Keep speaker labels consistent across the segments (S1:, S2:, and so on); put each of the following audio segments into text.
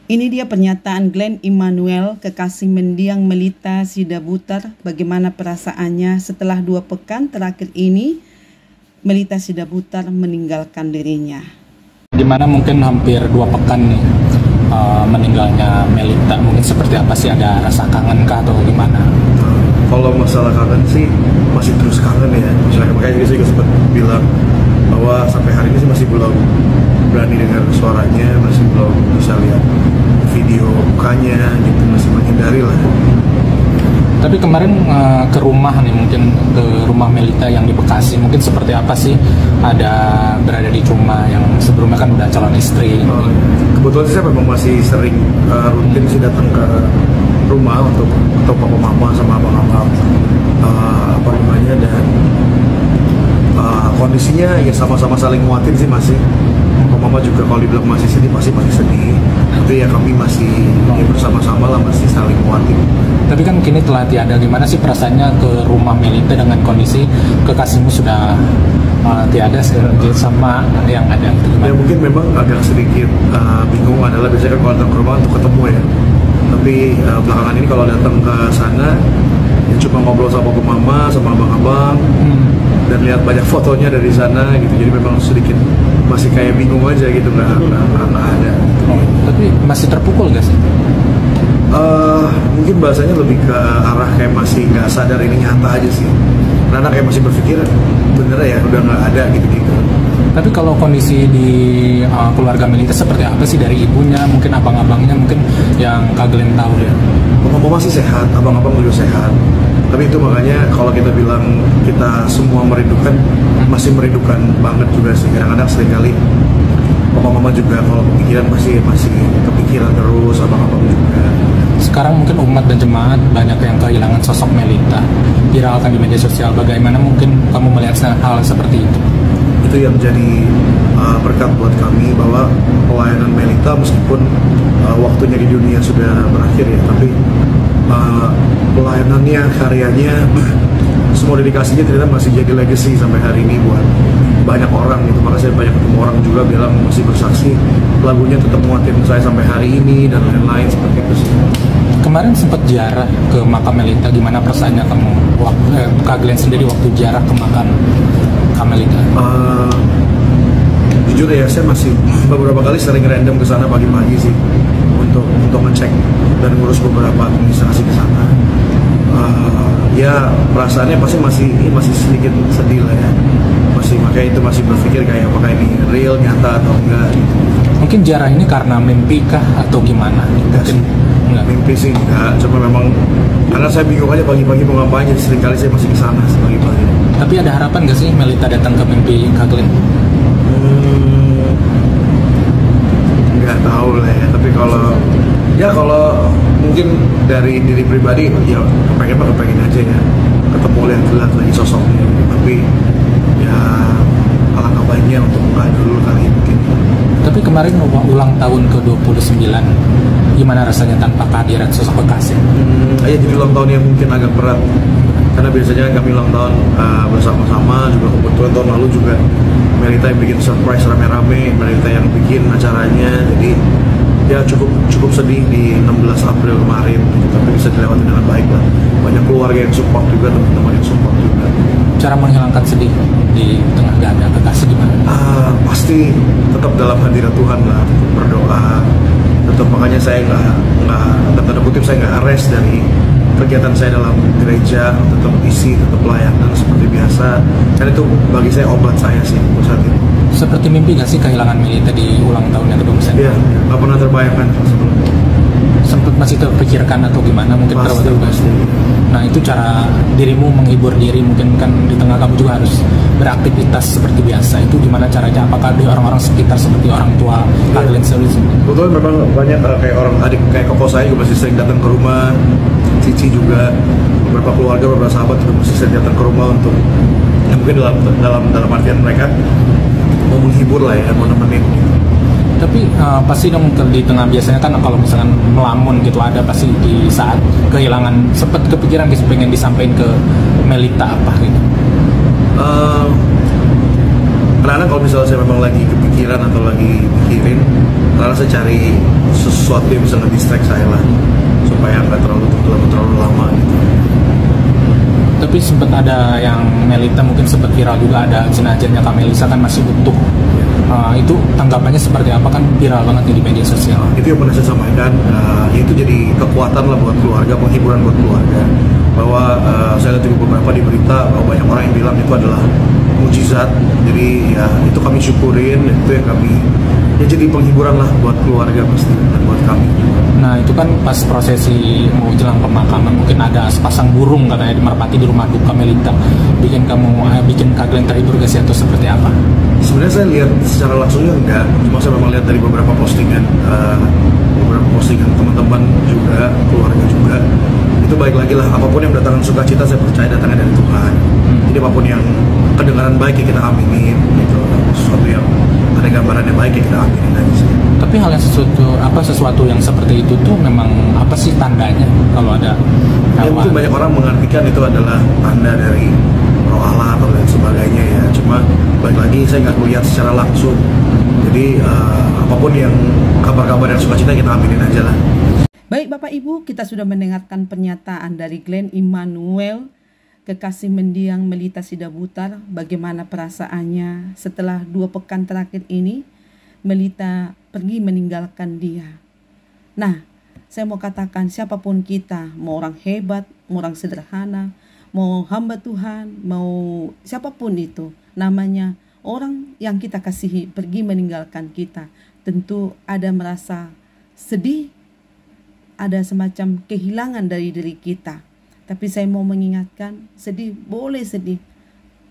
S1: Ini dia pernyataan Glenn Immanuel, kekasih mendiang Melita Sidabutar, bagaimana perasaannya setelah 2 pekan terakhir ini Melita Sidabutar meninggalkan dirinya.
S2: Dimana mungkin hampir 2 pekan nih meninggalnya Melita, mungkin seperti apa sih, ada rasa kangen kah atau gimana?
S3: Kalau masalah kangen sih masih terus kangen ya, makanya saya sempat bilang bahwa sampai hari ini sih masih belum berani dengar suaranya, masih belum bisa lihat video mukanya gitu, masih menghindari lah.
S2: Tapi kemarin ke rumah nih, mungkin ke rumah Melita yang di Bekasi, mungkin seperti apa sih, ada berada di rumah yang sebelumnya kan udah calon istri.
S3: Kebetulan saya memang masih sering rutin sih datang ke rumah untuk papa mama sama abang-abang dan kondisinya ya sama-sama saling nguatin sih masih. Mama juga kalau dibilang masih sedih pasti sedih, tapi ya kami masih bersama-sama lah, masih saling nguatin.
S2: Tapi kan kini telah tiada, gimana sih perasaannya ke rumah Melita dengan kondisi kekasihmu sudah tiada sama yang ada itu gimana?
S3: Ya mungkin memang agak sedikit bingung, adalah biasanya kan kalau datang ke rumah untuk ketemu ya, tapi belakangan ini kalau datang ke sana ya cuma ngobrol sama mama sama abang-abang dan lihat banyak fotonya dari sana gitu, jadi memang sedikit masih kayak bingung aja gitu, nggak ada.
S2: Tapi masih terpukul gak sih?
S3: Mungkin bahasanya lebih ke arah kayak masih nggak sadar ini nyata aja sih, karena kayak masih berpikir bener ya udah nggak ada gitu.
S2: Tapi kalau kondisi di keluarga Melita seperti apa sih, dari ibunya, mungkin abang-abangnya, mungkin yang Kak Glenn tahu ya?
S3: Mama masih sehat, abang-abang juga sehat. Tapi itu makanya kalau kita bilang kita semua merindukan, masih merindukan banget juga sih. Kadang-kadang seringkali mama juga kalau kepikiran masih kepikiran terus, abang-abang juga.
S2: Sekarang mungkin umat dan jemaat banyak yang kehilangan sosok Melita, viralkan di media sosial. Bagaimana mungkin kamu melihat hal seperti itu?
S3: Itu yang menjadi berkat buat kami, bahwa pelayanan Melita meskipun waktunya di dunia sudah berakhir ya, tapi pelayanannya, karyanya, semua dedikasinya ternyata masih jadi legacy sampai hari ini buat banyak orang gitu. Maka saya banyak ketemu orang juga bilang masih bersaksi lagunya tetap nguatin saya sampai hari ini dan lain-lain seperti itu sih.
S2: Kemarin sempat ziarah ke makam Melita, gimana perasaannya kamu, Kak Glenn sendiri waktu ziarah ke makam Melita?
S3: Jujur ya, saya masih beberapa kali sering random ke sana pagi-pagi sih untuk ngecek dan ngurus beberapa administrasi ke sana. Ya perasaannya pasti masih sedikit sedih lah ya. Makanya itu masih berpikir kayak apakah ini real, nyata atau enggak gitu.
S2: Mungkin ziarah ini karena mimpi kah atau gimana?
S3: Enggak. Mimpi sih enggak, cuma memang karena saya bingung aja pagi-pagi mau ngapain, jadi seringkali saya masih ke sana pagi-pagi.
S2: Tapi ada harapan nggak sih Melita datang ke mimpi Kak Glenn?
S3: Nggak tahu lah ya, tapi kalau mungkin dari diri pribadi ya kepengen aja ya ketemu, lihat lagi sosoknya, tapi ya alangkah baiknya untuk enggak dulu kali mungkin.
S2: Tapi kemarin ulang tahun ke-29, gimana rasanya tanpa kehadiran sosok kekasih?
S3: Ya jadi ulang tahun yang mungkin agak berat, karena biasanya kami ulang tahun bersama-sama. Juga kebetulan tahun lalu juga Melita yang bikin surprise rame-rame, Melita yang bikin acaranya, jadi ya cukup sedih di 16 April kemarin gitu, tapi bisa dilewati dengan baik lah. Banyak keluarga yang support juga, teman-teman yang support juga.
S2: Cara menghilangkan sedih di tengah gak ada kekasih gimana?
S3: Pasti tetap dalam hadirat Tuhan lah, tetap berdoa, tetap. Makanya saya nggak tanda kutip, saya nggak arrest dari kegiatan saya dalam gereja, tetap isi, tetap pelayanan seperti biasa, karena itu bagi saya obat saya sih untuk saat ini.
S2: Seperti mimpi gak sih kehilangan Melita di ulang tahun yang ke-29?
S3: Iya, nggak pernah terbayangkan sebelumnya.
S2: Sempat masih terpikirkan atau gimana mungkin?
S3: Pasti.
S2: Nah itu cara dirimu menghibur diri, mungkin kan di tengah kamu juga harus beraktivitas seperti biasa, itu gimana caranya? Apakah di orang-orang sekitar seperti orang tua Kak Glenn sendiri?
S3: Betul, memang banyak kayak orang adik, kayak koko saya juga masih sering datang ke rumah, Cici juga, beberapa keluarga, beberapa sahabat juga masih sering datang ke rumah untuk ya mungkin dalam artian mereka mau menghibur lah ya, mau nemenin gitu.
S2: Tapi pasti dong di tengah, biasanya kan kalau misalkan melamun gitu, ada pasti di saat kehilangan sempat kepikiran gitu pengen disampaikan ke Melita apa gitu?
S3: Karena kalau misalnya saya memang lagi kepikiran pikiran atau lagi mikirin, karena saya cari sesuatu yang bisa nge-distract saya lah, supaya nggak terlalu lama gitu.
S2: Tapi sempat ada yang Melita mungkin sempat viral juga, ada jenazahnya Kak Melisa kan masih utuh. Itu tanggapannya seperti apa, kan viral banget di media sosial.
S3: Itu yang pernah saya sampaikan, itu jadi kekuatan lah buat keluarga, penghiburan buat keluarga. Bahwa saya lihat juga beberapa di berita bahwa banyak orang yang bilang itu adalah mujizat. Jadi ya itu kami syukurin, itu yang kami ya jadi penghiburan lah buat keluarga pasti dan buat kami.
S2: Nah itu kan pas prosesi mau jelang pemakaman mungkin ada sepasang burung katanya merpati di rumah duka Melita, bikin Kak Glenn terhibur gak sih atau seperti apa?
S3: Sebenarnya saya lihat secara langsungnya enggak, cuma saya memang lihat dari beberapa postingan teman-teman juga, keluarga juga. Itu baik lagi lah, apapun yang mendatangkan sukacita saya percaya datangnya dari Tuhan. Jadi apapun yang kedengaran baik ya kita aminin gitu. Sesuatu yang ada gambarannya baik ya kita aminin aja.
S2: Tapi hal yang sesuatu yang seperti itu tuh memang apa sih tandanya kalau ada
S3: ya, mungkin banyak orang mengartikan itu adalah tanda dari roh Allah atau lain sebagainya ya. Cuma balik lagi saya nggak melihat secara langsung. Jadi apapun yang kabar-kabar yang sukacita kita aminin aja lah.
S1: Baik Bapak Ibu, kita sudah mendengarkan pernyataan dari Glenn Immanuel, kekasih mendiang Melita Sidabutar, bagaimana perasaannya setelah 2 pekan terakhir ini Melita pergi meninggalkan dia. Nah, saya mau katakan siapapun kita, mau orang hebat, mau orang sederhana, mau hamba Tuhan, mau siapapun itu, namanya orang yang kita kasihi pergi meninggalkan kita, tentu ada merasa sedih, ada semacam kehilangan dari diri kita. Tapi saya mau mengingatkan, sedih boleh sedih,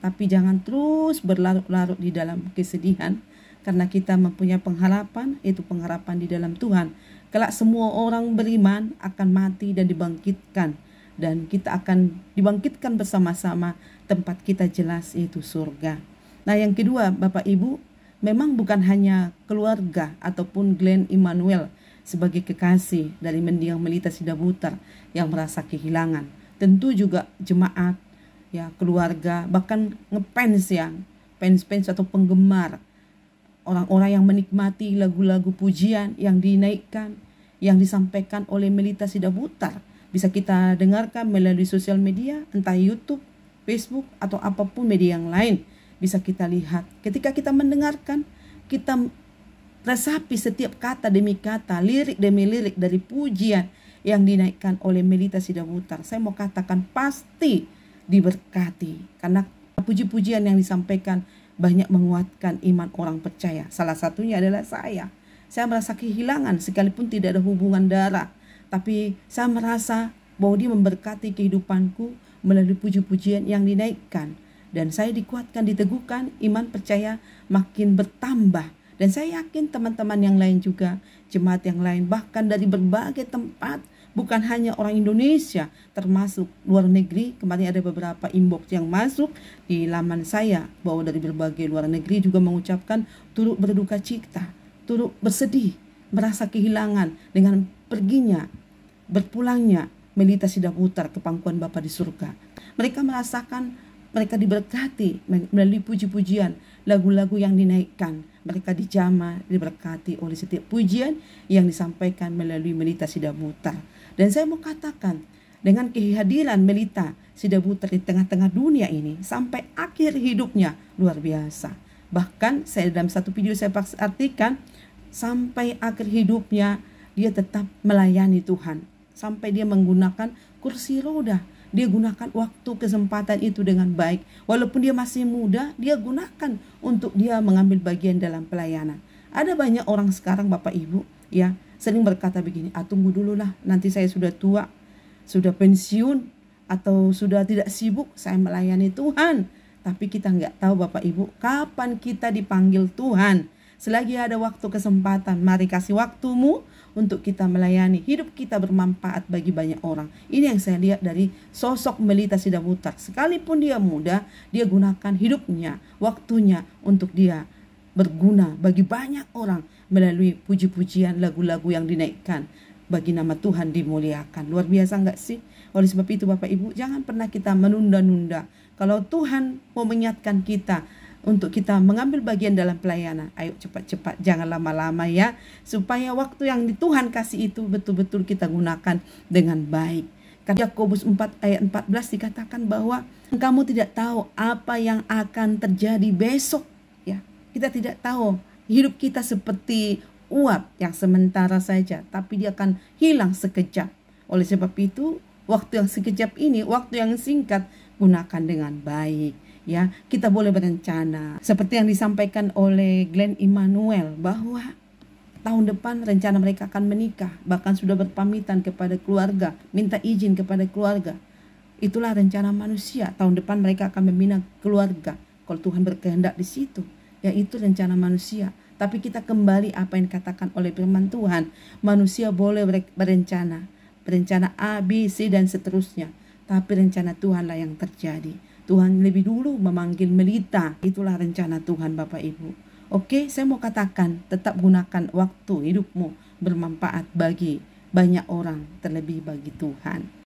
S1: tapi jangan terus berlarut-larut di dalam kesedihan, karena kita mempunyai pengharapan, itu pengharapan di dalam Tuhan. Kelak semua orang beriman akan mati dan dibangkitkan, dan kita akan dibangkitkan bersama-sama, tempat kita jelas yaitu surga. Nah yang kedua Bapak Ibu, memang bukan hanya keluarga ataupun Glenn Immanuel sebagai kekasih dari mendiang Melita Sidabutar yang merasa kehilangan. Tentu juga jemaat, ya keluarga, bahkan ngefans ya, fans atau penggemar, orang-orang yang menikmati lagu-lagu pujian yang dinaikkan, yang disampaikan oleh Melita Sidabutar. Bisa kita dengarkan melalui sosial media, entah YouTube, Facebook, atau apapun media yang lain. Bisa kita lihat. Ketika kita mendengarkan, kita resapi setiap kata demi kata, lirik demi lirik dari pujian yang dinaikkan oleh Melita Sidabutar. Saya mau katakan pasti diberkati, karena puji-pujian yang disampaikan banyak menguatkan iman orang percaya. Salah satunya adalah saya merasa kehilangan sekalipun tidak ada hubungan darah, tapi saya merasa bahwa dia memberkati kehidupanku melalui puji-pujian yang dinaikkan, dan saya dikuatkan, diteguhkan, iman percaya makin bertambah. Dan saya yakin teman-teman yang lain juga, jemaat yang lain, bahkan dari berbagai tempat, bukan hanya orang Indonesia, termasuk luar negeri. Kemarin ada beberapa inbox yang masuk di laman saya, bahwa dari berbagai luar negeri juga mengucapkan turut berduka cita, turut bersedih, merasa kehilangan dengan perginya, berpulangnya Melita Sidabutar ke pangkuan Bapa di surga. Mereka merasakan mereka diberkati melalui puji-pujian, lagu-lagu yang dinaikkan. Mereka dijamah, diberkati oleh setiap pujian yang disampaikan melalui Melita Sidabutar. Dan saya mau katakan, dengan kehadiran Melita Sidabutar di tengah-tengah dunia ini sampai akhir hidupnya luar biasa. Bahkan saya dalam satu video saya artikan, sampai akhir hidupnya dia tetap melayani Tuhan. Sampai dia menggunakan kursi roda. Dia gunakan waktu kesempatan itu dengan baik. Walaupun dia masih muda, dia gunakan untuk dia mengambil bagian dalam pelayanan. Ada banyak orang sekarang Bapak Ibu ya sering berkata begini, tunggu dulu lah, nanti saya sudah tua, sudah pensiun, atau sudah tidak sibuk, saya melayani Tuhan. Tapi kita nggak tahu Bapak Ibu, kapan kita dipanggil Tuhan. Selagi ada waktu kesempatan, mari kasih waktumu untuk kita melayani. Hidup kita bermanfaat bagi banyak orang. Ini yang saya lihat dari sosok Melita Sidabutar. Sekalipun dia muda, dia gunakan hidupnya, waktunya untuk dia berguna bagi banyak orang melalui puji-pujian, lagu-lagu yang dinaikkan. Bagi nama Tuhan dimuliakan. Luar biasa enggak sih? Oleh sebab itu Bapak Ibu, jangan pernah kita menunda-nunda. Kalau Tuhan mau mengingatkan kita untuk kita mengambil bagian dalam pelayanan. Ayo cepat-cepat, jangan lama-lama ya, supaya waktu yang di Tuhan kasih itu betul-betul kita gunakan dengan baik. Karena Yakobus 4 ayat 14 dikatakan bahwa kamu tidak tahu apa yang akan terjadi besok ya. Kita tidak tahu, hidup kita seperti uap yang sementara saja, tapi dia akan hilang sekejap. Oleh sebab itu, waktu yang sekejap ini, waktu yang singkat, gunakan dengan baik. Ya, kita boleh berencana seperti yang disampaikan oleh Glenn Immanuel bahwa tahun depan rencana mereka akan menikah, bahkan sudah berpamitan kepada keluarga, minta izin kepada keluarga. Itulah rencana manusia. Tahun depan mereka akan membina keluarga kalau Tuhan berkehendak di situ. Ya, itu rencana manusia. Tapi kita kembali apa yang dikatakan oleh firman Tuhan, manusia boleh berencana A, B, C dan seterusnya, tapi rencana Tuhanlah yang terjadi. Tuhan lebih dulu memanggil Melita. Itulah rencana Tuhan Bapak Ibu. Oke, saya mau katakan, tetap gunakan waktu hidupmu bermanfaat bagi banyak orang, terlebih bagi Tuhan.